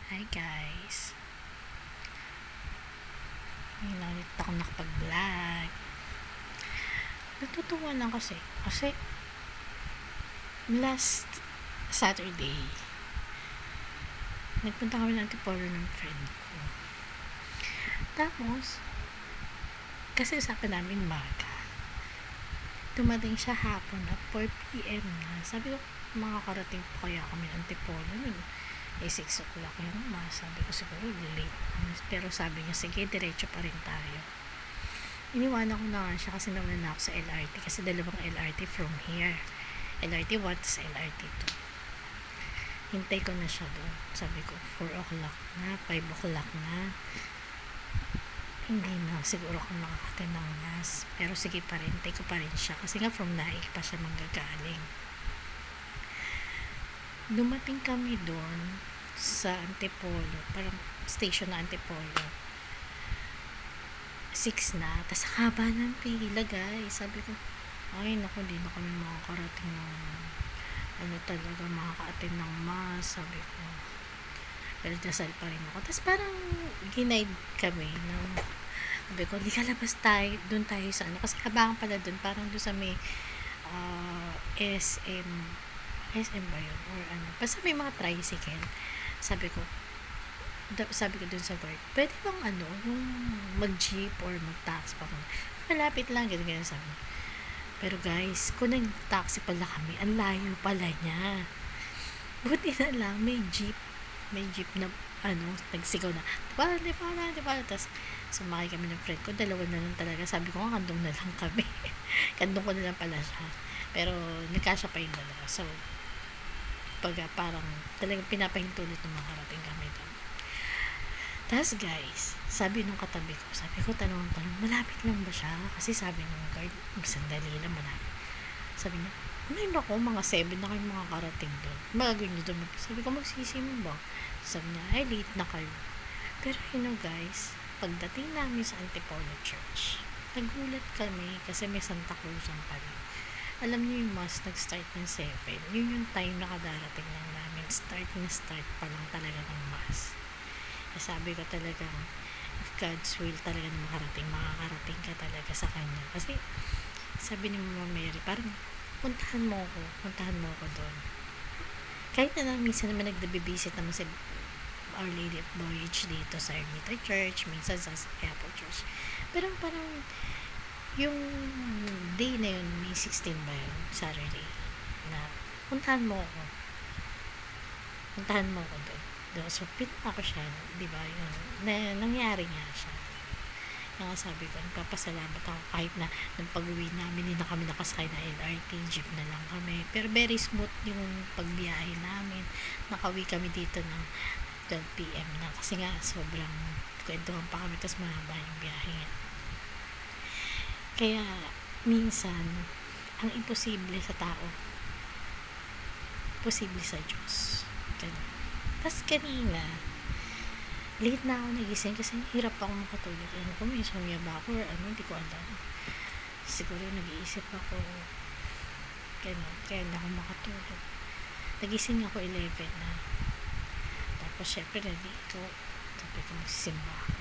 Hi guys, ngayon lang ulit ako nakapag-vlog. Natutuwa lang kasi last Saturday nagpunta kami ng Antipolo ng friend ko. Tapos kasi usapan namin maga, dumating siya hapon na 4 PM na. Sabi ko, makakarating po kaya kami ng Antipolo nun, 6 o'clock yung sabi ko siguro late, pero sabi niya sige diretso pa rin tayo. Iniwanan ko na nga siya kasi naman na ako sa LRT, kasi dalawang LRT from here, LRT 1 tas LRT 2. Hintay ko na siya doon. Sabi ko 4 o'clock na, 5 o'clock na, hindi na siguro ako makakatid ng mass, pero sige pa rin, hintay ko pa rin siya kasi nga from Naik pa siya manggagaling. Dumating kami doon sa Antipolo, parang station na Antipolo, 6 na, tas haba ng pila guys. Sabi ko, ay naku, di na kami makakarating ng talaga makaka-attend ng mass, sabi ko. Pero dasal pa rin ako. Tas parang ginaid kami ng, sabi ko, di kalabas tayo, dun tayo sa kasi habangan pala dun, parang dun sa may SM ba yun or basta may mga tricycle. Sabi ko dun sa guard, pwede bang yung mag-jeep or mag-taxi pa kung malapit lang, ganyan sabi. Pero guys, kung nag-taxi pala kami, ang layo pala niya. Buti na lang may jeep na nagsigaw na di pala. Tas sumakay kami ng friend ko, dalawa na lang talaga. Sabi ko nga, kandong na lang kami. Kandong ko na lang pala siya, pero nagkasya pa yung dalawa. So parang talagang pinapahintulot ng mga karating kami doon. Tas guys, sabi nung katabi ko, tanong, malapit lang ba siya? Kasi sabi nung guard, sandali lang, malapit. Sabi niya, meron ako, mga 7 na kayong mga karating doon. Magagawin niyo doon. Sabi ko, magsisi mo ba? Sabi niya, ay late na kayo. Pero guys, pagdating namin sa Antipolo Church, nagulat kami kasi may Santa Cruzan pa rin. Alam niyo yung mass nag-start ng 7. Yun yung time na kadarating lang namin. Start pa lang talaga ng mass. Sabi ko talaga, if God's will talaga na makakarating ka talaga sa Kanya. Kasi sabi ni Mama Mary, parang puntahan mo ako doon. Kahit na minsan naman nagbe-visit naman si Our Lady of Voyage dito sa Ermita Church, minsan sa Apple Church. Pero parang yung day na yun, May 16 ba yun, Saturday, na puntahan mo ako doon. So pinaka ko siya, di ba, yun nangyari nga siya. Kaya sabi ko, nagpapasalamat ako kahit na nung pag-uwi namin, hindi na kami nakasakay na LRT, jeep na lang kami, pero very smooth yung pagbiyahe namin. Nakauwi kami dito ng 12 PM na kasi nga sobrang kwentuhan pa kami, tapos mahaba yung biyahe nga. Kaya minsan ang imposible sa tao, posible sa Diyos. Tapos kanina late na ako nagising kasi hirap akong makatulog. Kung may insomnia ba ako or hindi ko alam. Siguro nag-iisip ako, kaya hindi ako makatulog. Nagising ako 11 na. Tapos syempre nandito, sabi ko magsisimba ako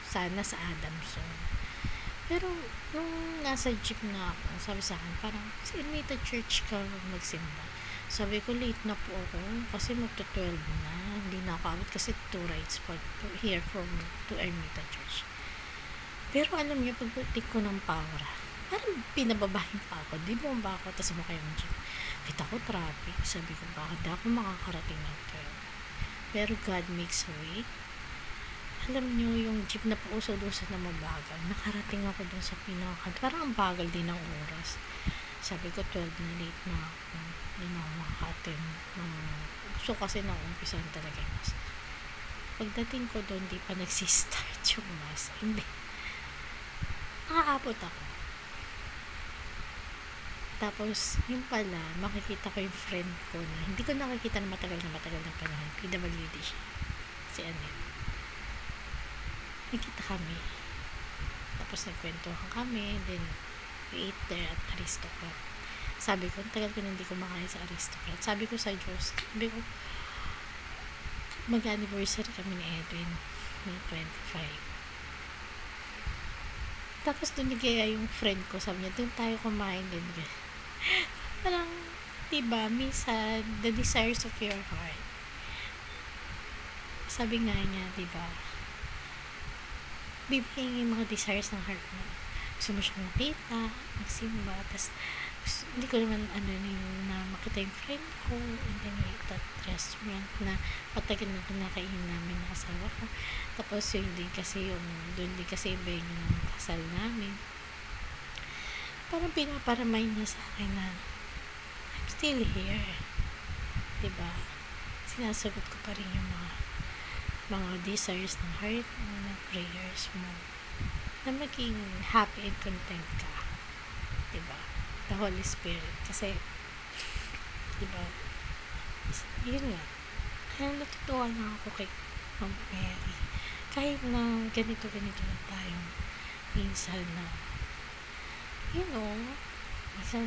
sana sa Adamson. Pero nung nasa jeep na ako, sabi sa akin, parang sa Ermita Church ka magsimba. Sabi ko, late na po ako kasi magto-12 na, hindi na ako abot kasi 2 rides pa here from to Ermita Church. Pero alam niyo, pagdating ko ng Paura, parang pinababahin pa ako, di mo ba ako, tas mo kayong jeep, kita ko traffic. Sabi ko, bakit di ako makakarating ng 12? Pero God makes a way. Alam nyo, yung jeep na pausod-usod na mabagal, nakarating ako dun sa parang ang bagal din ng oras. Sabi ko 12 na, late na ako, hindi na ako makaka-attend. So kasi naumpisan talaga yung mass. Pagdating ko doon, di pa nagsistart yung mass. Hindi, nakaabot ako. Tapos yung pala, makikita ko yung friend ko na hindi ko nakikita na matagal na panahon. PWD siya, si Annette. Nakita kami, tapos nagkwentuhan kami, then we ate there at Aristocrat. Sabi ko, tagal ko na hindi kumakain sa Aristocrat. Sabi ko sa Diyos, sabi ko, mag-anniversary kami ni Edwin, May 25. Tapos doon nagaya yung friend ko, sabi niya, doon tayo kumain din. Parang, diba, minsan, the desires of your heart. Sabi nga niya, diba, bibigyan yung mga desires ng heart mo. Gusto mo siyang makita, magsimba, tapos hindi ko naman na makita yung friend ko, and then we ate at restaurant na matagal na pinakain namin na asawa ko. Tapos yun din kasi doon din kasi yung venue ng kasal namin. Parang pinaparamind niya sa akin na I'm still here, diba? Sinasagot ko pa rin yung mga desires ng heart mo, ng prayers mo, na maging happy and content ka, diba? The Holy Spirit, kasi diba, yun nga, kaya natutuwa na ako kay Ma'am Mary, kahit na ganito na tayo minsan na minsan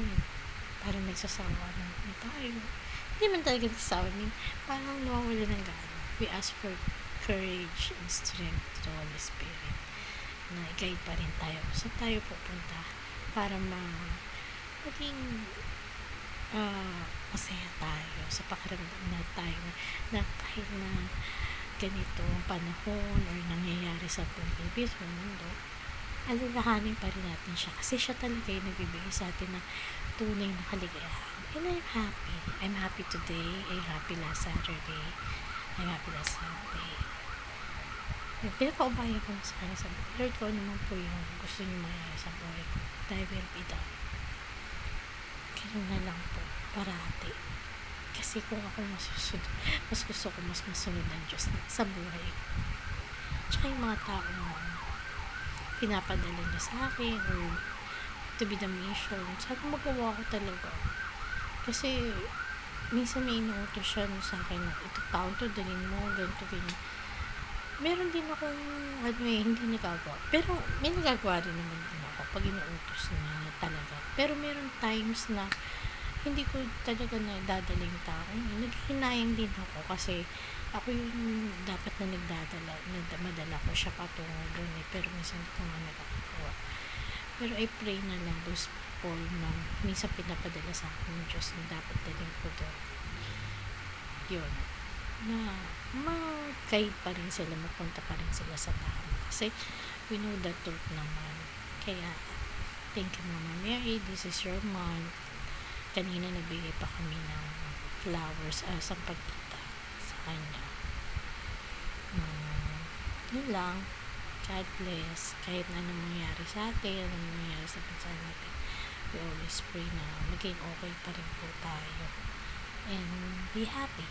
parang nagsasawa na tayo, hindi man talaga nagsasawa, parang nawawala ng gana. We ask for courage and strength to the Holy Spirit na i-guide pa rin tayo saan tayo pupunta para maging masaya tayo sa pakiramdam na tayo na kahit na ganito ang panahon or nangyayari sa Pilipinas o mundo, alalahanin pa rin natin siya kasi siya talaga yung nagbibigay sa atin ng tunay na kaligayahan. And I'm happy today, I'm happy last Saturday, I'm happy last Sunday. Yung pinakaubayan ko sa kanya, sabi ko, Lord, ko naman po yung gusto niyo mangyari sa buhay ko, I will be done. Ganun na lang po, parati. Kasi kung ako masusunod, mas gusto ko mas masunod ng Diyos sa buhay ko. Tsaka yung mga taong pinapadala niya sa akin or to be the mission, sabi magawa ko talaga. Kasi minsan may inuutos siya sa akin na ito taon to, dalhin mo, ganito, ganyan. Meron din akong hindi nagagawa. Pero may nagagawa rin naman din ako pag inuutos niya talaga. Pero meron times na hindi ko talaga na dadaling tao. Naghihinayang din ako kasi ako yung dapat na madala ko siya patungo doon pero minsan hindi ko nga nagagawa. Pero I pray na lang those people na minsan pinapadala sa akin ng Diyos na dapat daling ko doon. Yun. Na mag-guide pa rin sila, mapunta pa rin sila sa tama. Kasi we know the truth naman. Kaya, thank you Mama Mary, this is your month. Kanina nagbigay pa kami ng flowers sa pagkita sa kanya. Yun lang. God bless. Kahit na anong mangyari sa atin, anong mangyari sa bansa natin, we always pray na maging okay pa rin po tayo. And be happy.